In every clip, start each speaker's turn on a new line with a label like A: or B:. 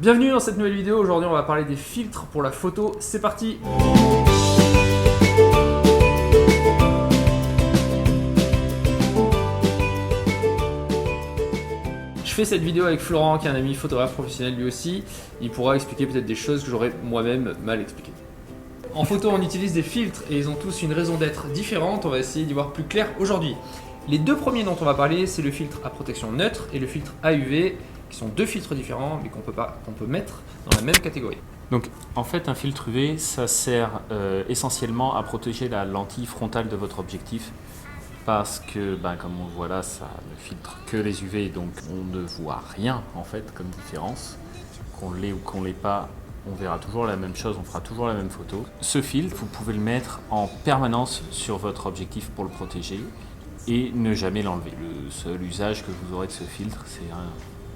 A: Bienvenue dans cette nouvelle vidéo. Aujourd'hui on va parler des filtres pour la photo. C'est parti! Je fais cette vidéo avec Florent qui est un ami photographe professionnel lui aussi. Il pourra expliquer peut-être des choses que j'aurais moi-même mal expliquées. En photo on utilise des filtres et ils ont tous une raison d'être différente. On va essayer d'y voir plus clair aujourd'hui. Les deux premiers dont on va parler, c'est le filtre à protection neutre et le filtre AUV, qui sont deux filtres différents mais qu'on peut mettre dans la même catégorie.
B: Donc en fait un filtre UV ça sert essentiellement à protéger la lentille frontale de votre objectif parce que comme on le voit là ça ne filtre que les UV donc on ne voit rien en fait comme différence, qu'on l'ait ou qu'on l'ait pas. On verra toujours la même chose, on fera toujours la même photo. Ce filtre, vous pouvez le mettre en permanence sur votre objectif pour le protéger et ne jamais l'enlever. Le seul usage que vous aurez de ce filtre, c'est un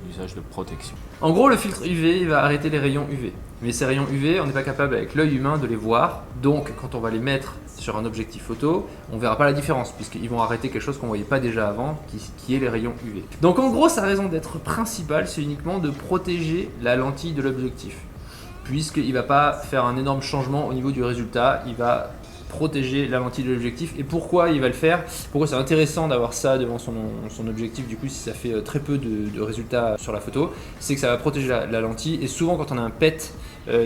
B: usage de protection.
A: En gros, le filtre UV il va arrêter les rayons UV. Mais ces rayons UV, on n'est pas capable avec l'œil humain de les voir. Donc, quand on va les mettre sur un objectif photo, on ne verra pas la différence puisqu'ils vont arrêter quelque chose qu'on ne voyait pas déjà avant, qui est les rayons UV. Donc, en gros, sa raison d'être principale, c'est uniquement de protéger la lentille de l'objectif. Puisqu'il ne va pas faire un énorme changement au niveau du résultat, il va protéger la lentille de l'objectif. Et pourquoi il va le faire? Pourquoi c'est intéressant d'avoir ça devant son objectif du coup si ça fait très peu de résultats sur la photo? C'est que ça va protéger la lentille et souvent quand on a un pet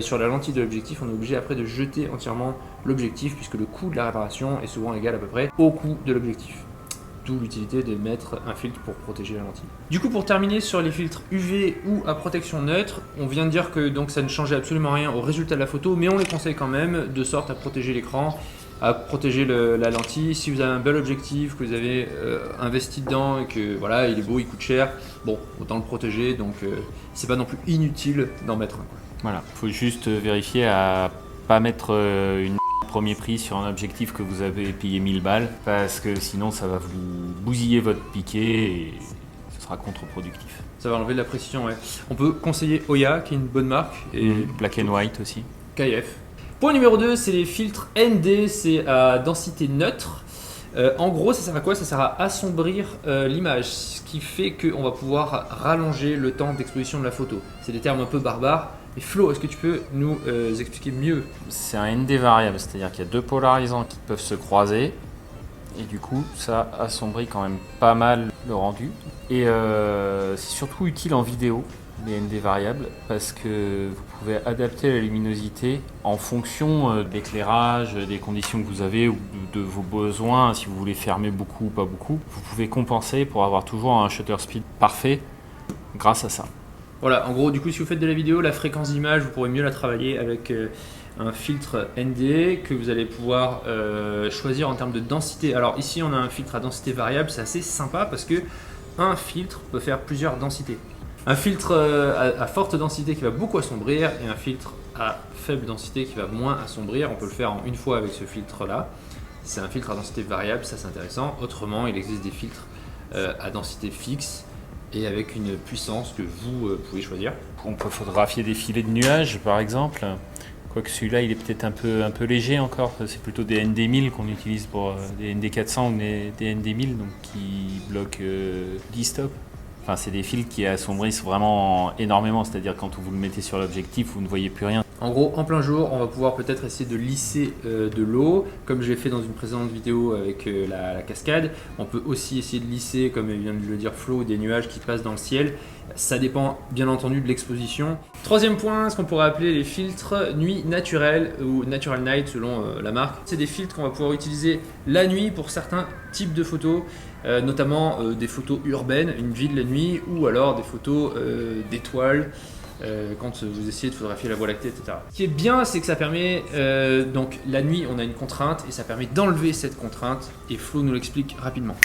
A: sur la lentille de l'objectif, on est obligé après de jeter entièrement l'objectif puisque le coût de la réparation est souvent égal à peu près au coût de l'objectif. D'où l'utilité de mettre un filtre pour protéger la lentille. Du coup, pour terminer sur les filtres UV ou à protection neutre, on vient de dire que donc ça ne changeait absolument rien au résultat de la photo, mais on les conseille quand même de sorte à protéger l'écran, à protéger la lentille. Si vous avez un bel objectif, que vous avez investi dedans et que voilà, il est beau, il coûte cher, bon, autant le protéger. Donc, c'est pas non plus inutile d'en mettre un.
B: Voilà, il faut juste vérifier à pas mettre une premier prix sur un objectif que vous avez payé 1000 balles parce que sinon ça va vous bousiller votre piqué et ce sera contre-productif.
A: Ça va enlever de la précision, ouais. On peut conseiller Oya qui est une bonne marque et
B: Black and White aussi.
A: KF. Point numéro 2, c'est les filtres ND, c'est à densité neutre. En gros, ça sert à quoi? Ça sert à assombrir l'image, ce qui fait qu'on va pouvoir rallonger le temps d'exposition de la photo. C'est des termes un peu barbares. Et Flo, est-ce que tu peux nous expliquer mieux?
B: C'est un ND variable, c'est-à-dire qu'il y a deux polarisants qui peuvent se croiser et du coup ça assombrit quand même pas mal le rendu. Et c'est surtout utile en vidéo, les ND variables, parce que vous pouvez adapter la luminosité en fonction de l'éclairage, des conditions que vous avez ou de vos besoins. Si vous voulez fermer beaucoup ou pas beaucoup, vous pouvez compenser pour avoir toujours un shutter speed parfait grâce à ça.
A: Voilà, en gros, du coup, si vous faites de la vidéo, la fréquence d'image, vous pourrez mieux la travailler avec un filtre ND que vous allez pouvoir choisir en termes de densité. Alors ici, on a un filtre à densité variable, c'est assez sympa parce que un filtre peut faire plusieurs densités. Un filtre à forte densité qui va beaucoup assombrir et un filtre à faible densité qui va moins assombrir. On peut le faire en une fois avec ce filtre-là. C'est un filtre à densité variable, ça c'est intéressant. Autrement, il existe des filtres à densité fixe et avec une puissance que vous pouvez choisir.
B: On peut photographier des filets de nuages par exemple, quoique celui-là il est peut-être un peu léger encore, c'est plutôt des ND1000 qu'on utilise pour des ND400 ou des ND1000 donc qui bloquent 10 stops. Enfin c'est des fils qui assombrissent vraiment énormément, c'est-à-dire quand vous le mettez sur l'objectif vous ne voyez plus rien.
A: En gros, en plein jour, on va pouvoir peut-être essayer de lisser de l'eau, comme j'ai fait dans une précédente vidéo avec la cascade. On peut aussi essayer de lisser, comme vient de le dire Flo, des nuages qui passent dans le ciel. Ça dépend bien entendu de l'exposition. Troisième point, ce qu'on pourrait appeler les filtres nuit naturelle ou natural night selon la marque. C'est des filtres qu'on va pouvoir utiliser la nuit pour certains types de photos, notamment des photos urbaines, une ville la nuit, ou alors des photos d'étoiles. Quand vous essayez de photographier la Voie lactée, etc. Ce qui est bien, c'est que ça permet, donc la nuit on a une contrainte et ça permet d'enlever cette contrainte et Flo nous l'explique rapidement.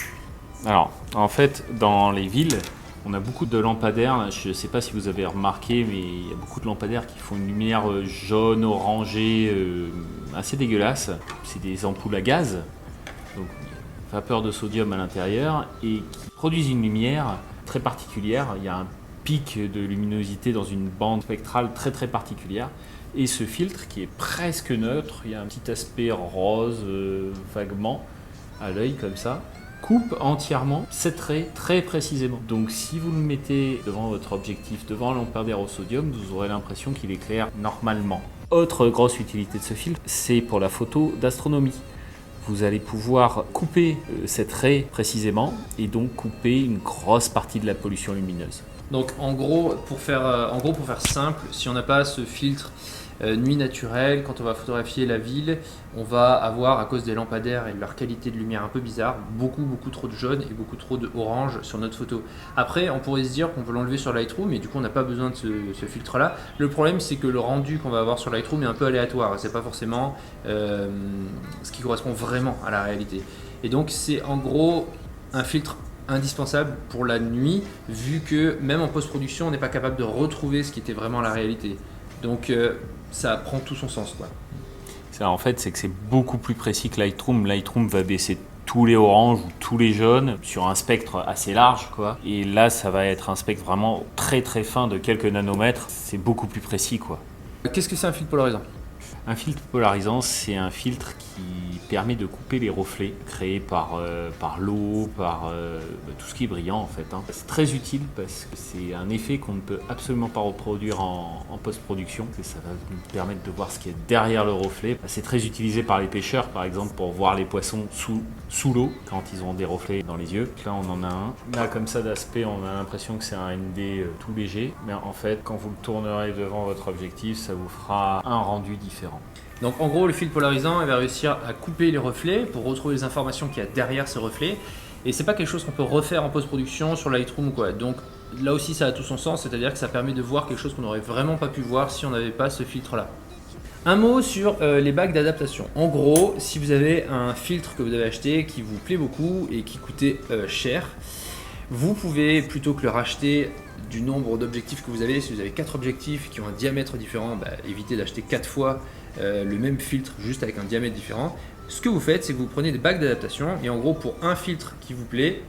B: Alors en fait dans les villes on a beaucoup de lampadaires, je ne sais pas si vous avez remarqué mais il y a beaucoup de lampadaires qui font une lumière jaune, orangée, assez dégueulasse. C'est des ampoules à gaz, donc vapeur de sodium à l'intérieur et qui produisent une lumière très particulière. Il y a un pic de luminosité dans une bande spectrale très très particulière et ce filtre qui est presque neutre, il y a un petit aspect rose vaguement à l'œil comme ça. coupe entièrement cette raie très précisément. Donc si vous le mettez devant votre objectif, devant un lampadaire au sodium, vous aurez l'impression qu'il éclaire normalement. Autre grosse utilité de ce filtre, c'est pour la photo d'astronomie. Vous allez pouvoir couper cette raie précisément et donc couper une grosse partie de la pollution lumineuse.
A: Donc en gros, pour faire simple, si on n'a pas ce filtre nuit naturelle, quand on va photographier la ville, on va avoir, à cause des lampadaires et de leur qualité de lumière un peu bizarre, beaucoup trop de jaune et beaucoup trop de orange sur notre photo. Après, on pourrait se dire qu'on peut l'enlever sur Lightroom et du coup on n'a pas besoin de ce filtre là. Le problème, c'est que le rendu qu'on va avoir sur Lightroom est un peu aléatoire, c'est pas forcément ce qui correspond vraiment à la réalité. Et donc c'est en gros un filtre indispensable pour la nuit, vu que même en post-production on n'est pas capable de retrouver ce qui était vraiment la réalité. Donc ça prend tout son sens, quoi.
B: Ça, en fait, c'est que c'est beaucoup plus précis que Lightroom. Lightroom va baisser tous les oranges ou tous les jaunes sur un spectre assez large, quoi. Et là, ça va être un spectre vraiment très fin de quelques nanomètres. C'est beaucoup plus précis, quoi.
A: Qu'est-ce que c'est un filtre polarisant ?
B: Un filtre polarisant, c'est un filtre qui permet de couper les reflets créés par l'eau, par tout ce qui est brillant en fait. C'est très utile parce que c'est un effet qu'on ne peut absolument pas reproduire en post-production. Ça va nous permettre de voir ce qui est derrière le reflet. C'est très utilisé par les pêcheurs par exemple pour voir les poissons sous l'eau quand ils ont des reflets dans les yeux. Là on en a un. Là comme ça d'aspect on a l'impression que c'est un ND tout léger. Mais en fait quand vous le tournerez devant votre objectif ça vous fera un rendu différent.
A: Donc en gros le filtre polarisant il va réussir à couper les reflets pour retrouver les informations qu'il y a derrière ces reflets et c'est pas quelque chose qu'on peut refaire en post-production sur Lightroom ou quoi. Donc là aussi ça a tout son sens, c'est-à-dire que ça permet de voir quelque chose qu'on n'aurait vraiment pas pu voir si on n'avait pas ce filtre là. Un mot sur les bagues d'adaptation. En gros, si vous avez un filtre que vous avez acheté qui vous plaît beaucoup et qui coûtait cher, vous pouvez plutôt que le racheter du nombre d'objectifs que vous avez, si vous avez 4 objectifs qui ont un diamètre différent, évitez d'acheter 4 fois le même filtre juste avec un diamètre différent. Ce que vous faites, c'est que vous prenez des bagues d'adaptation et en gros pour un filtre qui vous plaît,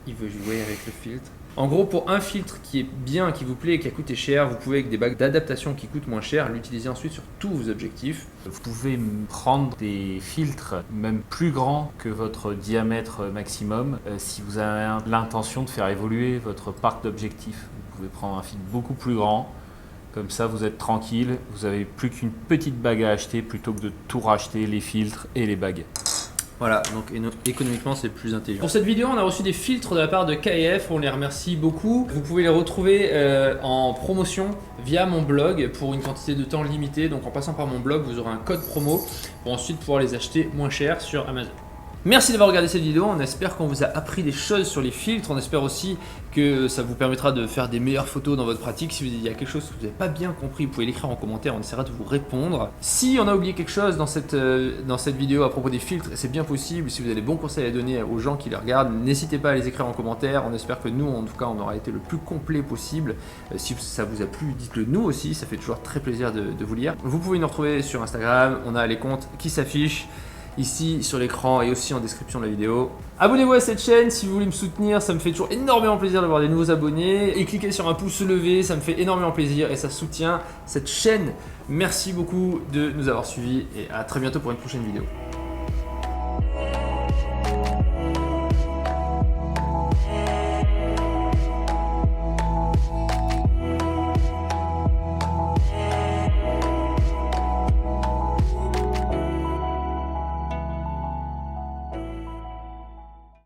A: il veut jouer avec le filtre. En gros pour un filtre qui est bien, qui vous plaît et qui a coûté cher, vous pouvez avec des bagues d'adaptation qui coûtent moins cher l'utiliser ensuite sur tous vos objectifs.
B: Vous pouvez prendre des filtres même plus grands que votre diamètre maximum si vous avez l'intention de faire évoluer votre parc d'objectifs. Vous pouvez prendre un filtre beaucoup plus grand. Comme ça, vous êtes tranquille, vous n'avez plus qu'une petite bague à acheter plutôt que de tout racheter, les filtres et les bagues.
A: Voilà, donc économiquement c'est plus intelligent. Pour cette vidéo, on a reçu des filtres de la part de KF, on les remercie beaucoup. Vous pouvez les retrouver en promotion via mon blog pour une quantité de temps limitée. Donc en passant par mon blog, vous aurez un code promo pour ensuite pouvoir les acheter moins cher sur Amazon. Merci d'avoir regardé cette vidéo, on espère qu'on vous a appris des choses sur les filtres, on espère aussi que ça vous permettra de faire des meilleures photos dans votre pratique. Si il y a quelque chose que vous n'avez pas bien compris, vous pouvez l'écrire en commentaire, on essaiera de vous répondre. Si on a oublié quelque chose dans cette vidéo à propos des filtres, c'est bien possible, si vous avez des bons conseils à donner aux gens qui les regardent, n'hésitez pas à les écrire en commentaire, on espère que nous en tout cas on aura été le plus complet possible. Si ça vous a plu, dites-le nous aussi, ça fait toujours très plaisir de vous lire. Vous pouvez nous retrouver sur Instagram, on a les comptes qui s'affichent ici sur l'écran et aussi en description de la vidéo. Abonnez-vous à cette chaîne si vous voulez me soutenir, ça me fait toujours énormément plaisir d'avoir des nouveaux abonnés. Et cliquez sur un pouce levé, ça me fait énormément plaisir et ça soutient cette chaîne. Merci beaucoup de nous avoir suivis et à très bientôt pour une prochaine vidéo.